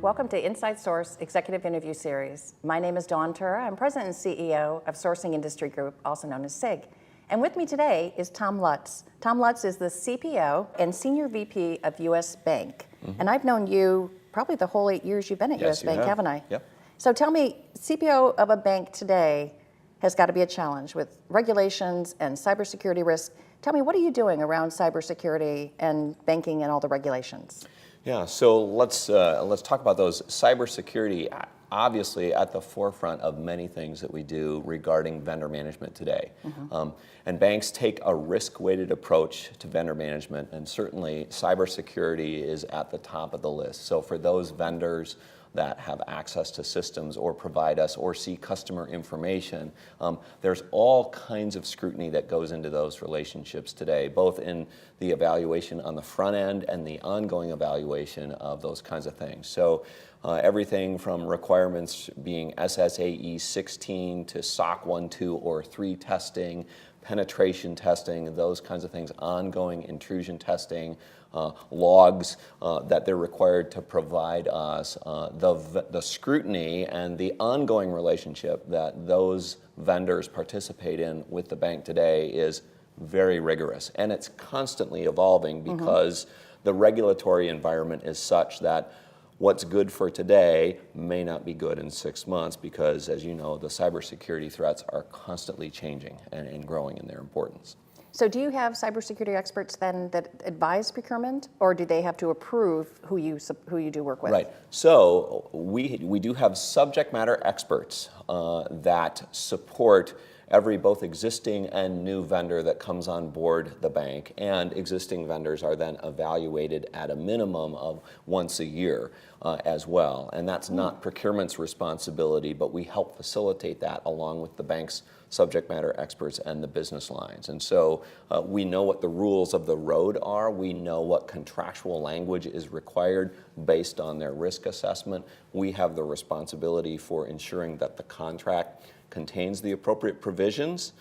Welcome to Inside Source Executive Interview Series. My name is Dawn Tiura. I'm President and CEO of Sourcing Industry Group, also known as SIG. And with me today is Tom Lutz. Tom Lutz is the CPO and Senior VP of U.S. Bank. And I've known you probably the whole 8 years you've been at U.S. Bank, haven't I? Yep. So tell me, CPO of a bank today has got to be a challenge with regulations and cybersecurity risk. Tell me, what are you doing around cybersecurity and banking and all the regulations? Yeah, so let's talk about those. Cybersecurity, obviously at the forefront of many things that we do regarding vendor management today. And banks take a risk-weighted approach to vendor management, and certainly cybersecurity is at the top of the list. So for those vendors that have access to systems or provide us or see customer information, there's all kinds of scrutiny that goes into those relationships today, both in the evaluation on the front end and the ongoing evaluation of those kinds of things. So everything from requirements being SSAE 16 to SOC 1, 2, or 3 testing, penetration testing, those kinds of things, ongoing intrusion testing, logs that they're required to provide us, the scrutiny and the ongoing relationship that those vendors participate in with the bank today is very rigorous. And it's constantly evolving because the regulatory environment is such that what's good for today may not be good in 6 months because, as you know, the cybersecurity threats are constantly changing and growing in their importance. So do you have cybersecurity experts then that advise procurement, or do they have to approve who you do work with? Right. So we do have subject matter experts that support every both existing and new vendor that comes on board the bank, and existing vendors are then evaluated at a minimum of once a year as well. And that's not procurement's responsibility, but we help facilitate that along with the bank's subject matter experts and the business lines. And so we know what the rules of the road are. We know what contractual language is required based on their risk assessment. We have the responsibility for ensuring that the contract contains the appropriate provisions,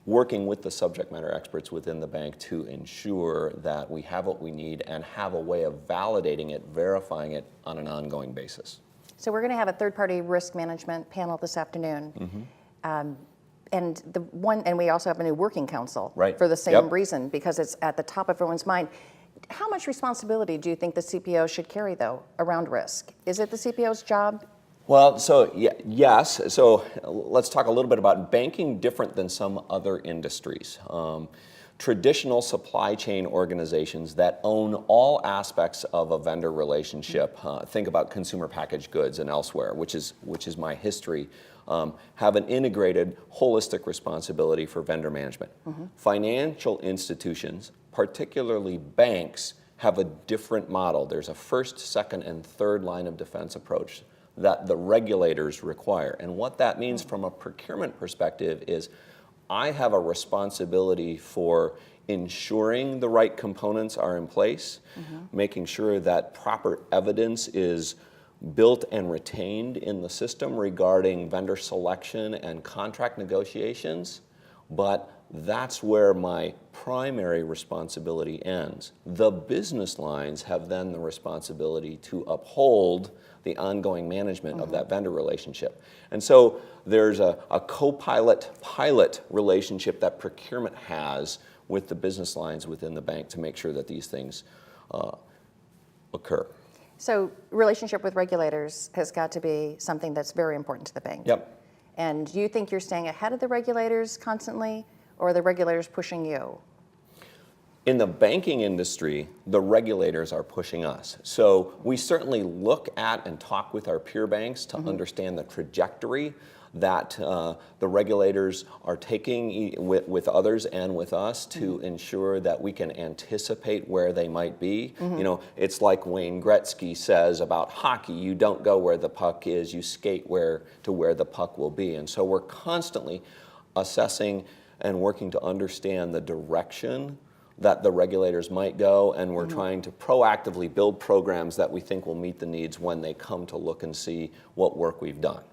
working with the subject matter experts within the bank to ensure that we have what we need and have a way of validating it, verifying it on an ongoing basis. So we're going to have a third-party risk management panel this afternoon. And we also have a new working council for the same reason, because it's at the top of everyone's mind. How much responsibility do you think the CPO should carry, though, around risk? Is it the CPO's job? Well, so yes. So let's talk a little bit about banking different than some other industries. Traditional supply chain organizations that own all aspects of a vendor relationship, think about consumer packaged goods and elsewhere, which is my history, have an integrated, holistic responsibility for vendor management. Financial institutions, particularly banks, have a different model. There's a first, second, and third line of defense approach that the regulators require. And what that means from a procurement perspective is I have a responsibility for ensuring the right components are in place, making sure that proper evidence is built and retained in the system regarding vendor selection and contract negotiations, but that's where my primary responsibility ends. The business lines have then the responsibility to uphold the ongoing management of that vendor relationship. And so there's a co-pilot-pilot relationship that procurement has with the business lines within the bank to make sure that these things occur. So relationship with regulators has got to be something that's very important to the bank. Yep. And do you think you're staying ahead of the regulators constantly, or are the regulators pushing you? In the banking industry, the regulators are pushing us. So we certainly look at and talk with our peer banks to understand the trajectory that the regulators are taking with others and with us to ensure that we can anticipate where they might be. You know, it's like Wayne Gretzky says about hockey, you don't go where the puck is, you skate where the puck will be. And so we're constantly assessing and working to understand the direction that the regulators might go, and we're trying to proactively build programs that we think will meet the needs when they come to look and see what work we've done.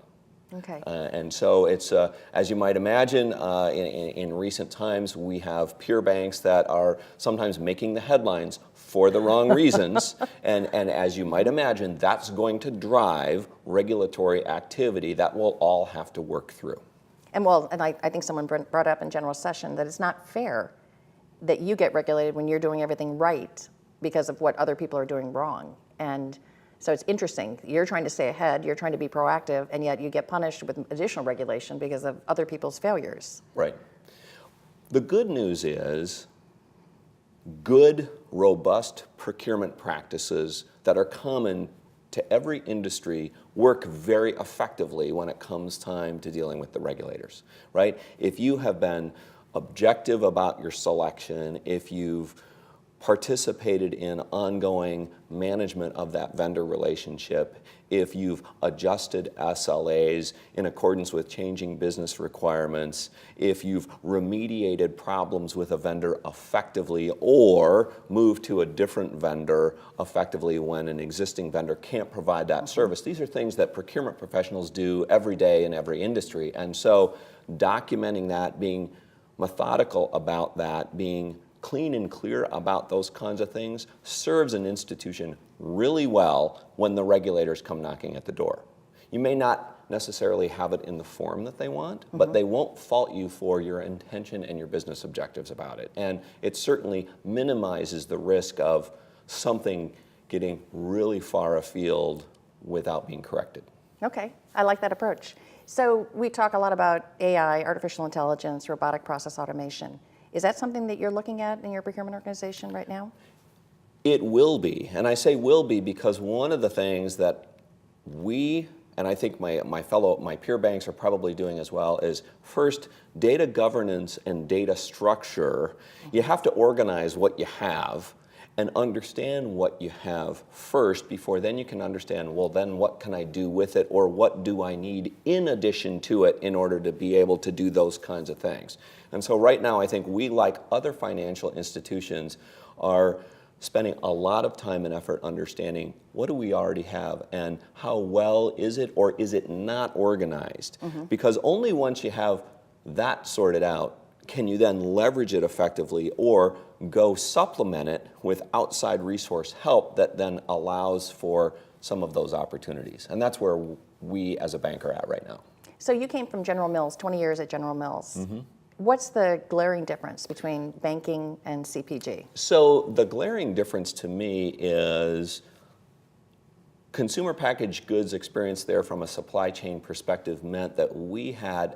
Okay. And so it's, as you might imagine, in recent times, we have peer banks that are sometimes making the headlines for the wrong reasons. And as you might imagine, that's going to drive regulatory activity that we'll all have to work through. And I think someone brought up in general session that it's not fair that you get regulated when you're doing everything right because of what other people are doing wrong. And so it's interesting. You're trying to stay ahead, you're trying to be proactive, and yet you get punished with additional regulation because of other people's failures. Right. The good news is good, robust procurement practices that are common to every industry work very effectively when it comes time to dealing with the regulators, right? If you have been objective about your selection, if you've participated in ongoing management of that vendor relationship, if you've adjusted SLAs in accordance with changing business requirements, if you've remediated problems with a vendor effectively or moved to a different vendor effectively when an existing vendor can't provide that service. These are things that procurement professionals do every day in every industry. And so documenting that, being methodical about that, being clean and clear about those kinds of things serves an institution really well when the regulators come knocking at the door. You may not necessarily have it in the form that they want, but they won't fault you for your intention and your business objectives about it. And it certainly minimizes the risk of something getting really far afield without being corrected. Okay, I like that approach. So we talk a lot about AI, artificial intelligence, robotic process automation. Is that something that you're looking at in your procurement organization right now? It will be, and I say will be because one of the things that we, and I think my peer banks are probably doing as well, is first, data governance and data structure. You have to organize what you have and understand what you have first before then you can understand, well, then what can I do with it, or what do I need in addition to it in order to be able to do those kinds of things. And so right now I think we, like other financial institutions, are spending a lot of time and effort understanding what do we already have and how well is it or is it not organized. Because only once you have that sorted out can you then leverage it effectively or go supplement it with outside resource help that then allows for some of those opportunities. And that's where we as a bank are at right now. So you came from General Mills, 20 years at General Mills. What's the glaring difference between banking and CPG? So the glaring difference to me is consumer packaged goods experience there from a supply chain perspective meant that we had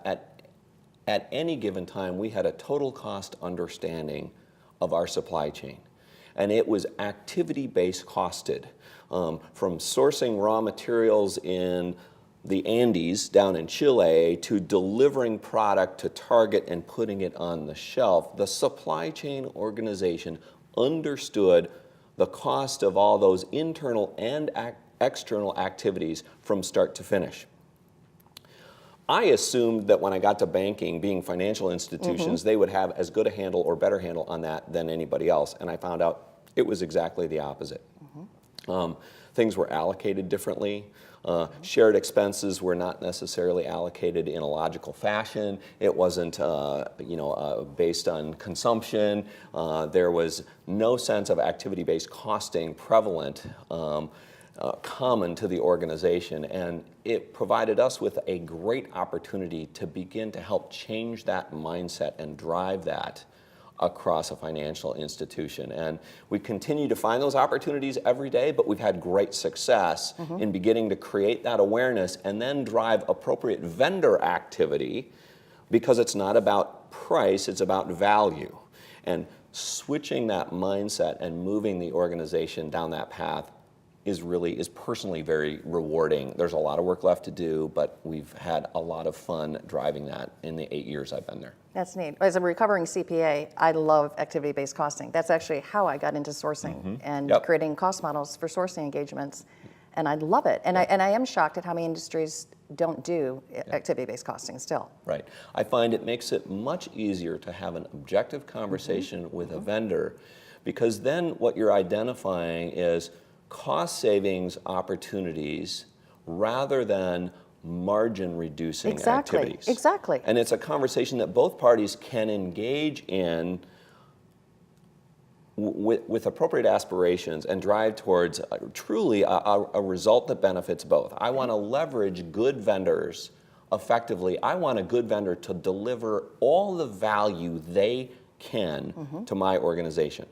at any given time, we had a total cost understanding of our supply chain. And it was activity-based costed. From sourcing raw materials in the Andes down in Chile to delivering product to Target and putting it on the shelf, the supply chain organization understood the cost of all those internal and external activities from start to finish. I assumed that when I got to banking, being financial institutions, they would have as good a handle or better handle on that than anybody else. And I found out it was exactly the opposite. Things were allocated differently. Shared expenses were not necessarily allocated in a logical fashion. It wasn't based on consumption. There was no sense of activity-based costing prevalent. Common to the organization, and it provided us with a great opportunity to begin to help change that mindset and drive that across a financial institution. And we continue to find those opportunities every day, but we've had great success in beginning to create that awareness and then drive appropriate vendor activity, because it's not about price, it's about value. And switching that mindset and moving the organization down that path is personally very rewarding. There's a lot of work left to do, but we've had a lot of fun driving that in the 8 years I've been there. That's neat. As a recovering CPA, I love activity-based costing. That's actually how I got into sourcing and creating cost models for sourcing engagements, and I love it. And I am shocked at how many industries don't do activity-based costing still. Right. I find it makes it much easier to have an objective conversation with a vendor, because then what you're identifying is cost savings opportunities rather than margin reducing Exactly, activities. exactly. And it's a conversation that both parties can engage in with appropriate aspirations and drive towards truly a result that benefits both. I want to leverage good vendors effectively. I want a good vendor to deliver all the value they can to my organization.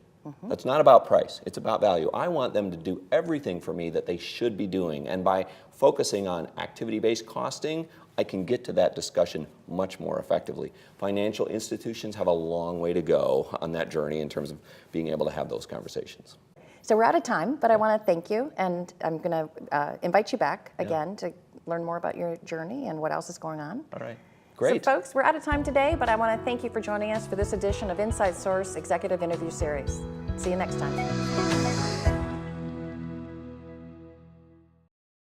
It's not about price, it's about value. I want them to do everything for me that they should be doing. And by focusing on activity-based costing, I can get to that discussion much more effectively. Financial institutions have a long way to go on that journey in terms of being able to have those conversations. So we're out of time, but I want to thank you, and I'm going to invite you back again to learn more about your journey and what else is going on. All right. Great. So folks, we're out of time today, but I want to thank you for joining us for this edition of Inside Source Executive Interview Series. See you next time.